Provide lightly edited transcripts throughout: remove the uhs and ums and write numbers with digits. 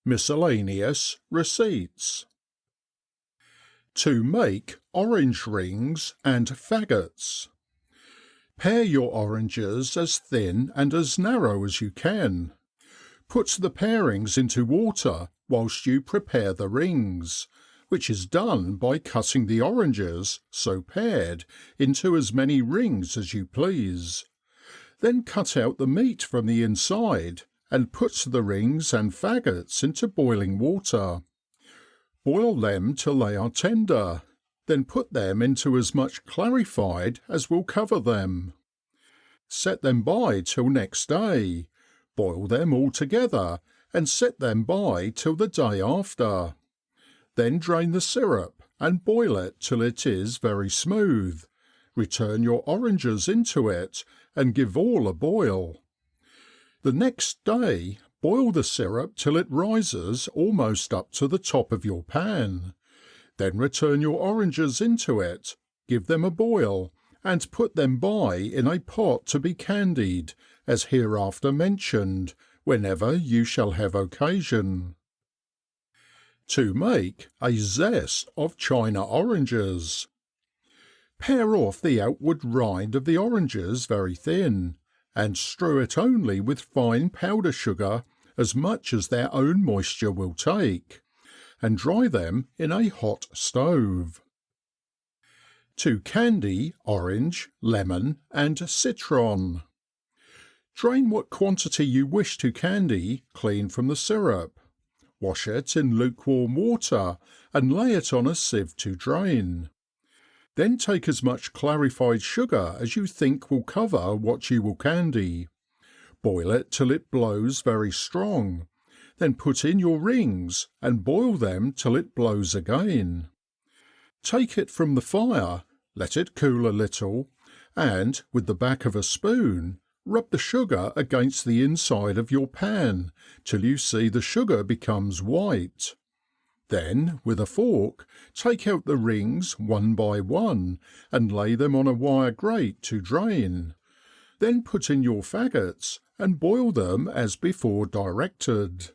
Miscellaneous Receipts. To make orange rings and faggots. Pare your oranges as thin and as narrow as you can. Put the parings into water whilst you prepare the rings, which is done by cutting the oranges, so pared, into as many rings as you please. Then cut out the meat from the inside and put the rings and faggots into boiling water. Boil them till they are tender, then put them into as much clarified as will cover them. Set them by till next day, boil them all together and set them by till the day after. Then drain the syrup and boil it till it is very smooth. Return your oranges into it and give all a boil. The next day boil the syrup till it rises almost up to the top of your pan. Then return your oranges into it, give them a boil, and put them by in a pot to be candied, as hereafter mentioned, whenever you shall have occasion. To make a zest of China oranges. Pare off the outward rind of the oranges very thin, and strew it only with fine powder sugar, as much as their own moisture will take, and dry them in a hot stove. To candy orange, lemon and citron. Drain what quantity you wish to candy clean from the syrup. Wash it in lukewarm water and lay it on a sieve to drain. Then take as much clarified sugar as you think will cover what you will candy. Boil it till it blows very strong. Then put in your rings and boil them till it blows again. Take it from the fire, let it cool a little, and with the back of a spoon, rub the sugar against the inside of your pan till you see the sugar becomes white. Then, with a fork, take out the rings one by one and lay them on a wire grate to drain. Then put in your faggots and boil them as before directed.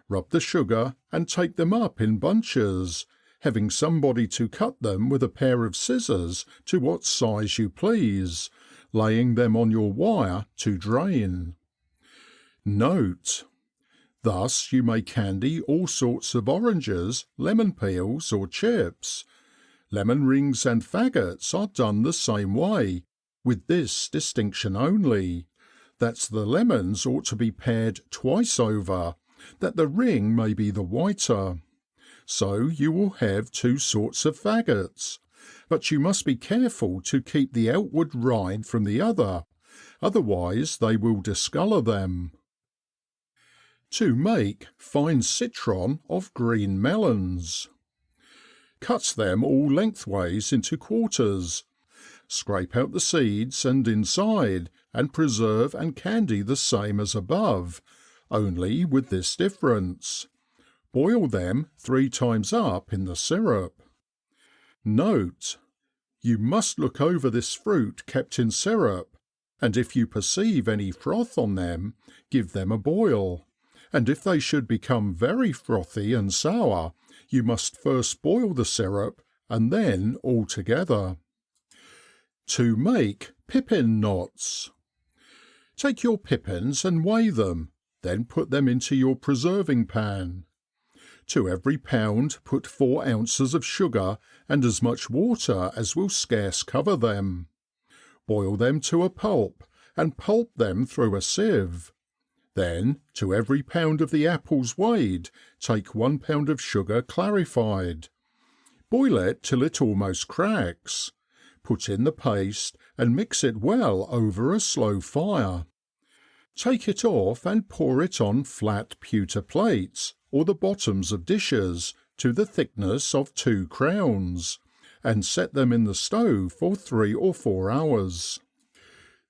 Rub the sugar and take them up in bunches, having somebody to cut them with a pair of scissors to what size you please, laying them on your wire to drain. Note: thus you may candy all sorts of oranges, lemon peels or chips. Lemon rings and faggots are done the same way, with this distinction only, that the lemons ought to be pared twice over, that the ring may be the whiter. So you will have two sorts of faggots, but you must be careful to keep the outward rind from the other, otherwise they will discolour them. To make fine citron of green melons. Cut them all lengthways into quarters. Scrape out the seeds and inside, and preserve and candy the same as above, only with this difference: boil them 3 times up in the syrup. Note: you must look over this fruit kept in syrup, and if you perceive any froth on them, give them a boil, and if they should become very frothy and sour, you must first boil the syrup and then all together. To make pippin knots. Take your pippins and weigh them, then put them into your preserving pan. To every pound put 4 ounces of sugar and as much water as will scarce cover them. Boil them to a pulp and pulp them through a sieve. Then, to every pound of the apples weighed, take 1 pound of sugar clarified. Boil it till it almost cracks. Put in the paste and mix it well over a slow fire. Take it off and pour it on flat pewter plates or the bottoms of dishes to the thickness of 2 crowns, and set them in the stove for 3 or 4 hours.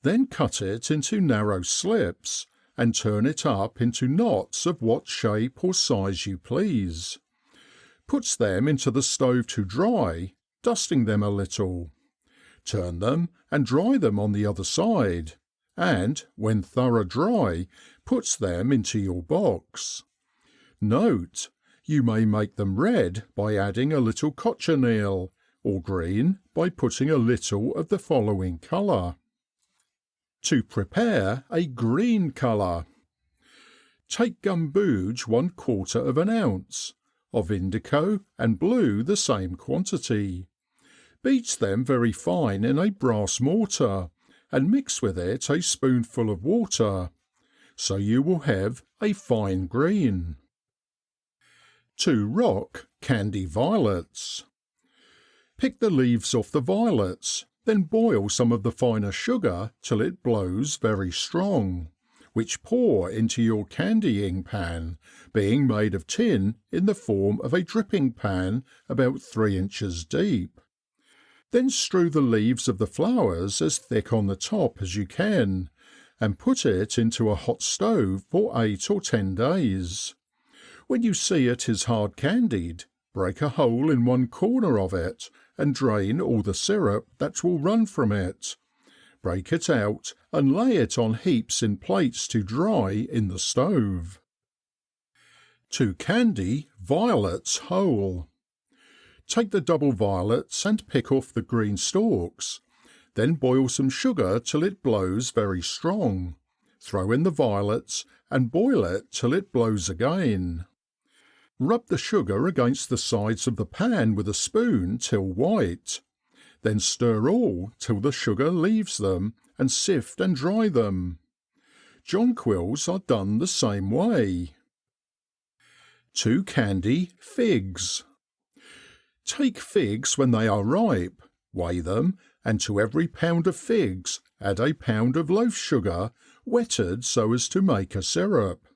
Then cut it into narrow slips and turn it up into knots of what shape or size you please. Put them into the stove to dry, dusting them a little. Turn them and dry them on the other side, and, when thorough dry, put them into your box. Note: you may make them red by adding a little cochineal, or green by putting a little of the following colour. To prepare a green colour. Take gumboge 1/4 ounce, of indigo and blue the same quantity. Beat them very fine in a brass mortar, and mix with it a spoonful of water, so you will have a fine green. To rock candy violets. Pick the leaves off the violets, then boil some of the finer sugar till it blows very strong, which pour into your candying pan, being made of tin in the form of a dripping pan about 3 inches deep. Then strew the leaves of the flowers as thick on the top as you can, and put it into a hot stove for 8 or 10 days. When you see it is hard candied, break a hole in one corner of it and drain all the syrup that will run from it. Break it out and lay it on heaps in plates to dry in the stove. To candy violets whole. Take the double violets and pick off the green stalks. Then boil some sugar till it blows very strong. Throw in the violets and boil it till it blows again. Rub the sugar against the sides of the pan with a spoon till white. Then stir all till the sugar leaves them, and sift and dry them. Jonquils are done the same way. To candy figs. Take figs when they are ripe, weigh them, and to every pound of figs add a pound of loaf sugar, wetted so as to make a syrup.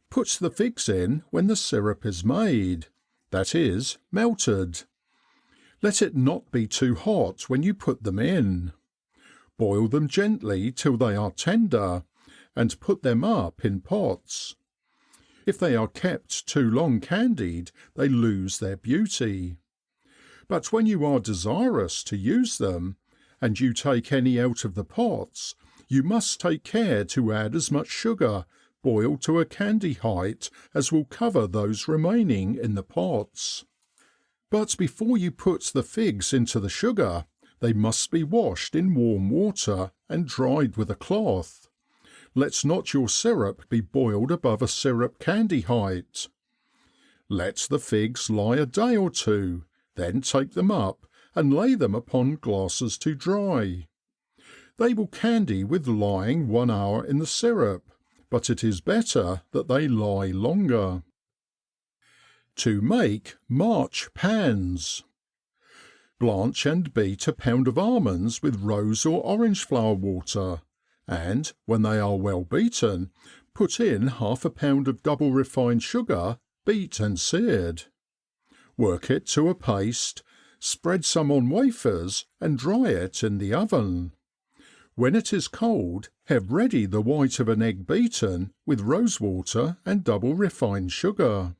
Put the figs in when the syrup is made, that is, melted. Let it not be too hot when you put them in. Boil them gently till they are tender, and put them up in pots. If they are kept too long candied, they lose their beauty. But when you are desirous to use them, and you take any out of the pots, you must take care to add as much sugar, boiled to a candy height, as will cover those remaining in the pots. But before you put the figs into the sugar, they must be washed in warm water and dried with a cloth. Let not your syrup be boiled above a syrup candy height. Let the figs lie a day or two, then take them up and lay them upon glasses to dry. They will candy with lying 1 hour in the syrup, but it is better that they lie longer. To make March pans. Blanch and beat a pound of almonds with rose or orange flower water, and, when they are well beaten, put in half a pound of double refined sugar, beat and seared. Work it to a paste, spread some on wafers, and dry it in the oven. When it is cold, have ready the white of an egg beaten with rose water and double refined sugar.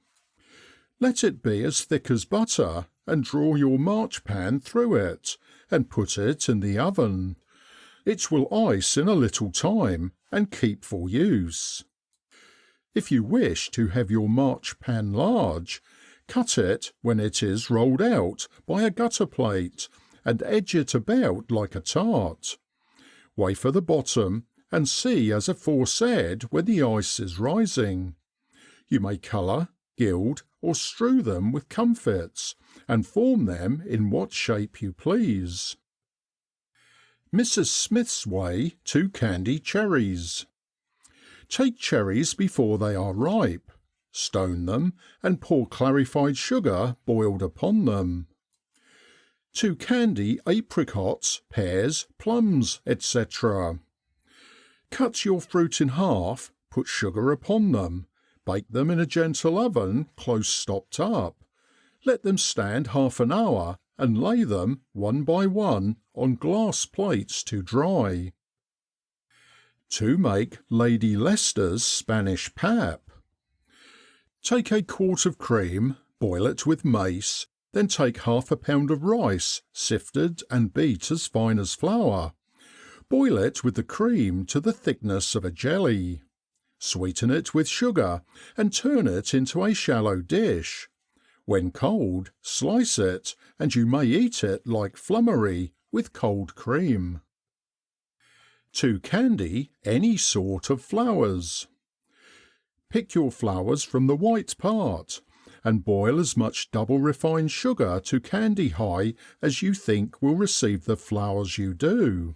Let it be as thick as butter, and draw your march pan through it, and put it in the oven. It will ice in a little time, and keep for use. If you wish to have your march pan large, cut it when it is rolled out by a gutter plate, and edge it about like a tart. Wafer the bottom, and see as aforesaid when the ice is rising. You may colour, gild, or strew them with comfits, and form them in what shape you please. Mrs Smith's way to candy cherries. Take cherries before they are ripe, stone them, and pour clarified sugar boiled upon them. To candy apricots, pears, plums, etc. Cut your fruit in half, put sugar upon them, bake them in a gentle oven close stopped up. Let them stand half an hour, and lay them, one by one, on glass plates to dry. To make Lady Leicester's Spanish Pap. Take a quart of cream, boil it with mace, then take half a pound of rice, sifted and beat as fine as flour. Boil it with the cream to the thickness of a jelly. Sweeten it with sugar and turn it into a shallow dish. When cold, slice it, and you may eat it like flummery with cold cream. To candy any sort of flowers. Pick your flowers from the white part, and boil as much double refined sugar to candy high as you think will receive the flowers you do.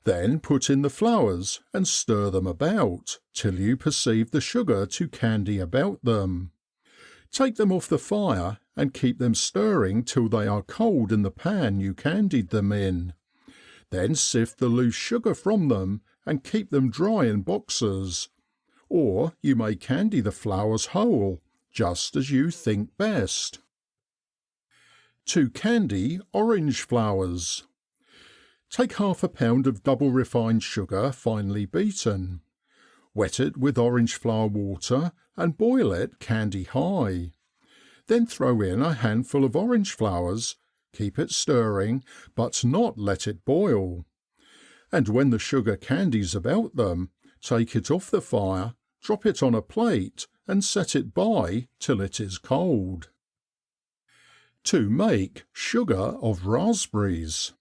Then put in the flowers and stir them about till you perceive the sugar to candy about them. Take them off the fire and keep them stirring till they are cold in the pan you candied them in. Then sift the loose sugar from them and keep them dry in boxes. Or you may candy the flowers whole, just as you think best. To candy orange flowers. Take ½ pound of double refined sugar finely beaten. Wet it with orange flower water and boil it candy high. Then throw in a handful of orange flowers, keep it stirring, but not let it boil. And when the sugar candies about them, take it off the fire, drop it on a plate and set it by till it is cold. To make sugar of raspberries.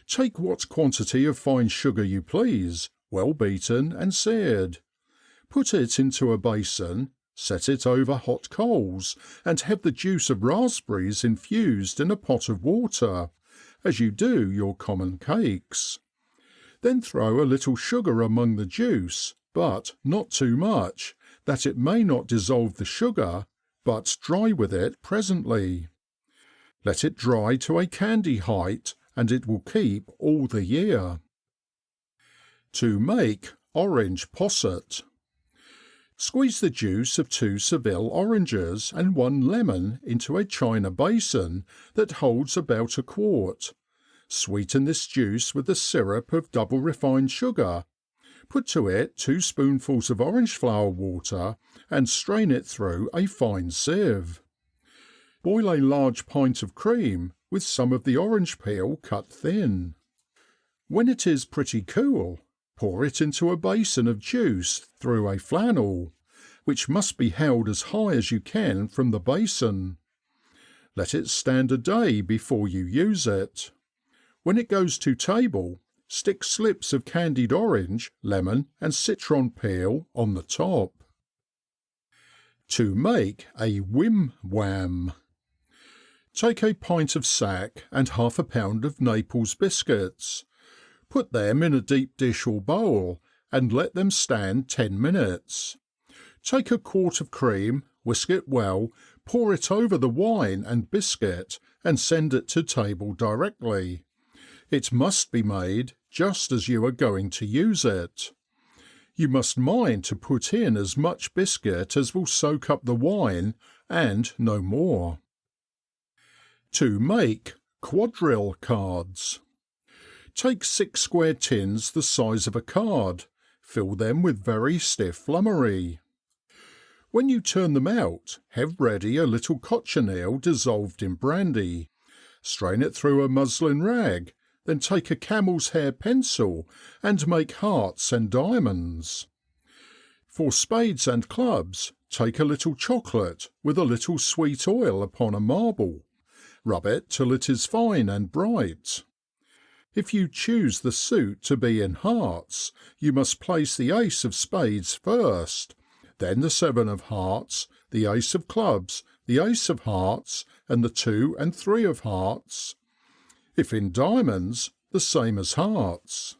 Take what quantity of fine sugar you please, well beaten and seared. Put it into a basin, set it over hot coals, and have the juice of raspberries infused in a pot of water, as you do your common cakes. Then throw a little sugar among the juice, but not too much, that it may not dissolve the sugar, but dry with it presently. Let it dry to a candy height, and it will keep all the year. To make orange posset. Squeeze the juice of 2 Seville oranges and 1 lemon into a china basin that holds about a quart. Sweeten this juice with the syrup of double refined sugar. Put to it 2 spoonfuls of orange flower water and strain it through a fine sieve. Boil a large pint of cream with some of the orange peel cut thin. When it is pretty cool, pour it into a basin of juice through a flannel, which must be held as high as you can from the basin. Let it stand a day before you use it. When it goes to table, stick slips of candied orange, lemon and citron peel on the top. To make a whim wham. Take a pint of sack and ½ pound of Naples biscuits. Put them in a deep dish or bowl and let them stand 10 minutes. Take a quart of cream, whisk it well, pour it over the wine and biscuit and send it to table directly. It must be made just as you are going to use it. You must mind to put in as much biscuit as will soak up the wine and no more. To make quadrille cards. Take 6 square tins the size of a card, fill them with very stiff flummery. When you turn them out, have ready a little cochineal dissolved in brandy. Strain it through a muslin rag, then take a camel's hair pencil and make hearts and diamonds. For spades and clubs, take a little chocolate with a little sweet oil upon a marble. Rub it till it is fine and bright. If you choose the suit to be in hearts, you must place the ace of spades first, then the 7 of hearts, the ace of clubs, the ace of hearts, and the 2 and 3 of hearts. If in diamonds, the same as hearts.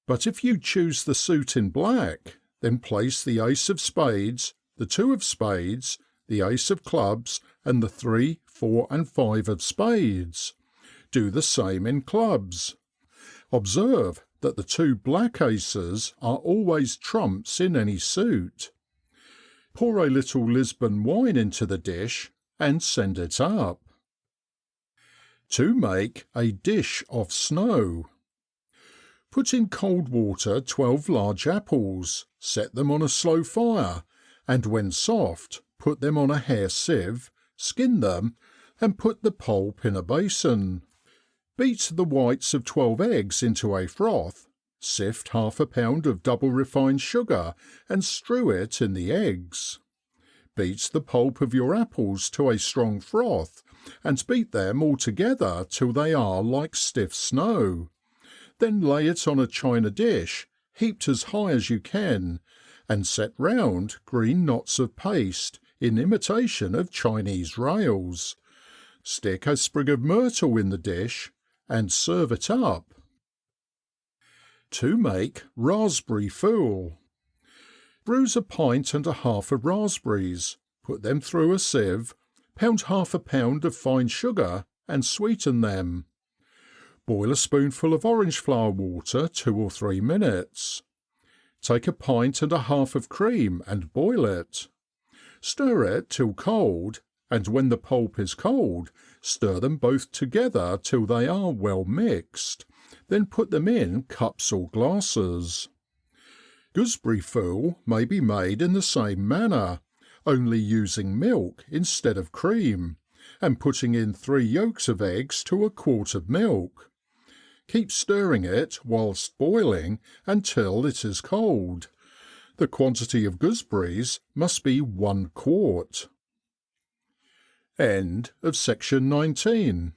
But if you choose the suit in black, then place the ace of spades, the 2 of spades, the ace of clubs, and the 3, 4 and 5 of spades. Do the same in clubs. Observe that the 2 black aces are always trumps in any suit. Pour a little Lisbon wine into the dish and send it up. To make a dish of snow. Put in cold water 12 large apples, set them on a slow fire, and when soft, put them on a hair sieve, skin them, and put the pulp in a basin. Beat the whites of 12 eggs into a froth, Sift half a pound of double refined sugar and strew it in the eggs. Beat the pulp of your apples to a strong froth, and beat them all together till they are like stiff snow. Then lay it on a china dish, heaped as high as you can, and set round green knots of paste in imitation of Chinese rails. Stick a sprig of myrtle in the dish, and serve it up. To make raspberry fool. Bruise a pint and a half of raspberries, put them through a sieve, pound half a pound of fine sugar, and sweeten them. Boil a spoonful of orange flower water 2 or 3 minutes. Take a pint and a half of cream and boil it. Stir it till cold, and when the pulp is cold, stir them both together till they are well mixed, then put them in cups or glasses. Gooseberry fool may be made in the same manner, only using milk instead of cream, and putting in 3 yolks of eggs to a quart of milk. Keep stirring it whilst boiling until it is cold. The quantity of gooseberries must be 1 quart. End of section 19.